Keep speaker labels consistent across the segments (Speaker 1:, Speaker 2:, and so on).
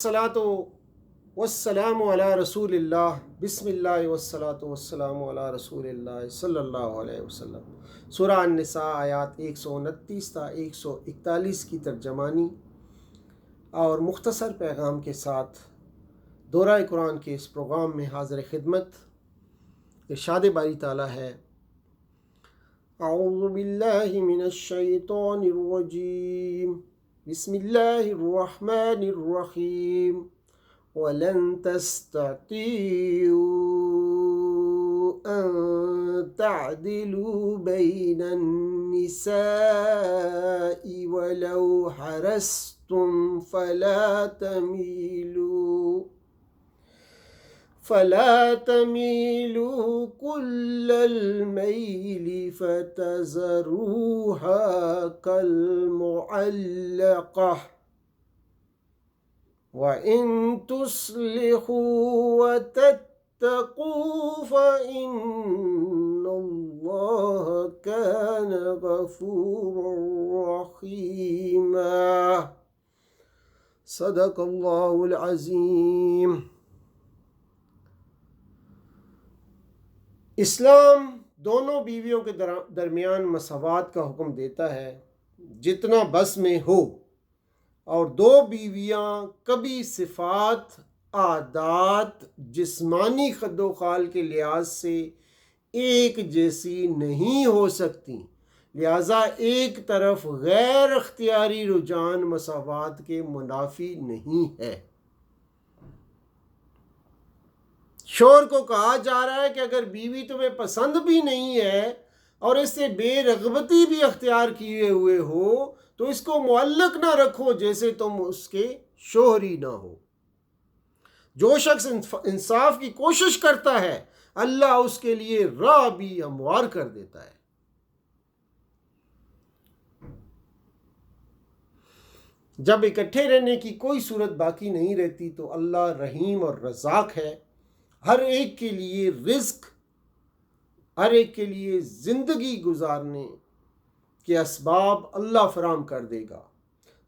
Speaker 1: الصلاۃ والسلام علی رسول اللہ بسم اللہ والصلاۃ والسلام علی رسول اللہ صلی اللہ علیہ وسلم۔ سورہ ان نساء آیات 129 تا 141 کی ترجمانی اور مختصر پیغام کے ساتھ دورہ قرآن کے اس پروگرام میں حاضر خدمت ارشاد باری تعالیٰ ہے، اعوذ باللہ من الشیطان الرجیم، بسم اللہ الرحمن الرحیم، وَلَن تَسْتَطِيعُوا أَن تَعْدِلُوا بَيْنَ النِّسَاءِ وَلَوْ حَرَصْتُمْ فَلَا تَمِيلُوا كُلَّ الْمَيْلِ فَتَذَرُوهَا كَالْمُعَلَّقَةِ وَإِن تُصْلِحُوا وَتَتَّقُوا فَإِنَّ اللَّهَ كَانَ غَفُورًا رَحِيمًا۔ صدق اللہ العظیم۔ اسلام دونوں بیویوں کے درمیان مساوات کا حکم دیتا ہے جتنا بس میں ہو، اور دو بیویاں کبھی صفات، عادات، جسمانی خد و خال کے لحاظ سے ایک جیسی نہیں ہو سکتی، لہذا ایک طرف غیر اختیاری رجحان مساوات کے منافی نہیں ہے۔ شوہر کو کہا جا رہا ہے کہ اگر بیوی تمہیں پسند بھی نہیں ہے اور اس سے بے رغبتی بھی اختیار کیے ہوئے ہو تو اس کو معلق نہ رکھو جیسے تم اس کے شوہر ہی نہ ہو۔ جو شخص انصاف کی کوشش کرتا ہے اللہ اس کے لیے راہ بھی ہموار کر دیتا ہے۔ جب اکٹھے رہنے کی کوئی صورت باقی نہیں رہتی تو اللہ رحیم اور رزاق ہے، ہر ایک کے لیے رزق، ہر ایک کے لیے زندگی گزارنے کے اسباب اللہ فراہم کر دے گا۔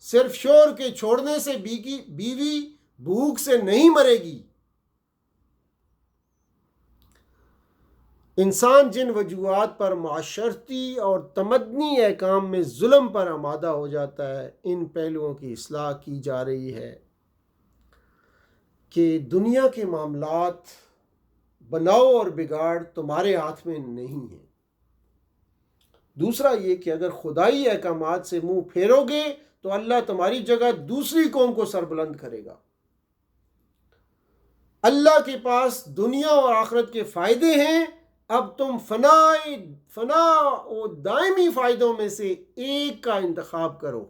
Speaker 1: صرف شوہر کے چھوڑنے سے بیوی بھوک سے نہیں مرے گی۔ انسان جن وجوہات پر معاشرتی اور تمدنی احکام میں ظلم پر آمادہ ہو جاتا ہے، ان پہلوؤں کی اصلاح کی جا رہی ہے کہ دنیا کے معاملات بناؤ اور بگاڑ تمہارے ہاتھ میں نہیں ہے۔ دوسرا یہ کہ اگر خدائی احکامات سے منہ پھیرو گے تو اللہ تمہاری جگہ دوسری قوم کو سربلند کرے گا۔ اللہ کے پاس دنیا اور آخرت کے فائدے ہیں، اب تم فنا و دائمی فائدوں میں سے ایک کا انتخاب کرو۔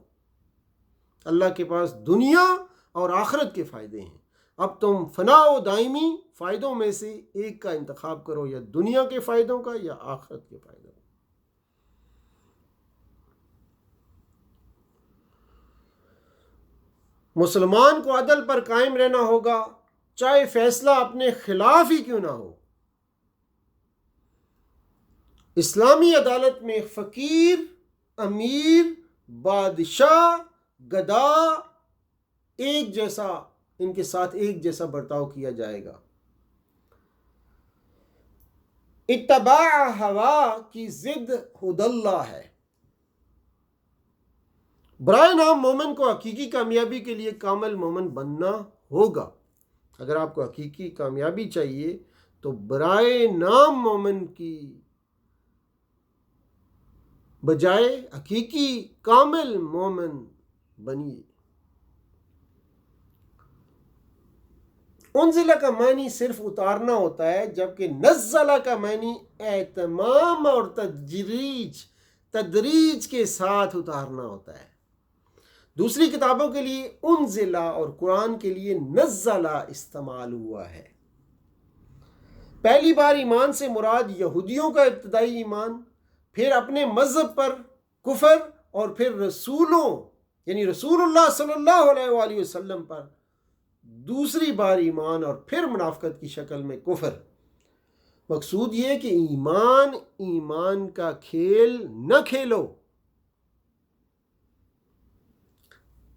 Speaker 1: اللہ کے پاس دنیا اور آخرت کے فائدے ہیں، اب تم فنا و دائمی فائدوں میں سے ایک کا انتخاب کرو، یا دنیا کے فائدوں کا یا آخرت کے فائدوں کا۔ مسلمان کو عدل پر قائم رہنا ہوگا، چاہے فیصلہ اپنے خلاف ہی کیوں نہ ہو۔ اسلامی عدالت میں فقیر، امیر، بادشاہ، گدا ایک جیسا، ان کے ساتھ ایک جیسا برتاؤ کیا جائے گا۔ اتباع ہوا کی ضد ہدی اللہ ہے۔ برائے نام مومن کو حقیقی کامیابی کے لیے کامل مومن بننا ہوگا۔ اگر آپ کو حقیقی کامیابی چاہیے تو برائے نام مومن کی بجائے حقیقی کامل مومن بنیے۔ انزلہ کا معنی صرف اتارنا ہوتا ہے، جبکہ نزلہ کا معنی اہتمام اور تدریج کے ساتھ اتارنا ہوتا ہے۔ دوسری کتابوں کے لیے انزلہ اور قرآن کے لیے نزلہ استعمال ہوا ہے۔ پہلی بار ایمان سے مراد یہودیوں کا ابتدائی ایمان، پھر اپنے مذہب پر کفر، اور پھر رسولوں یعنی رسول اللہ صلی اللہ علیہ وآلہ وسلم پر دوسری بار ایمان، اور پھر منافقت کی شکل میں کفر۔ مقصود یہ کہ ایمان کا کھیل نہ کھیلو۔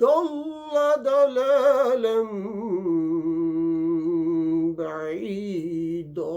Speaker 1: ضل ضلالا بعيدا।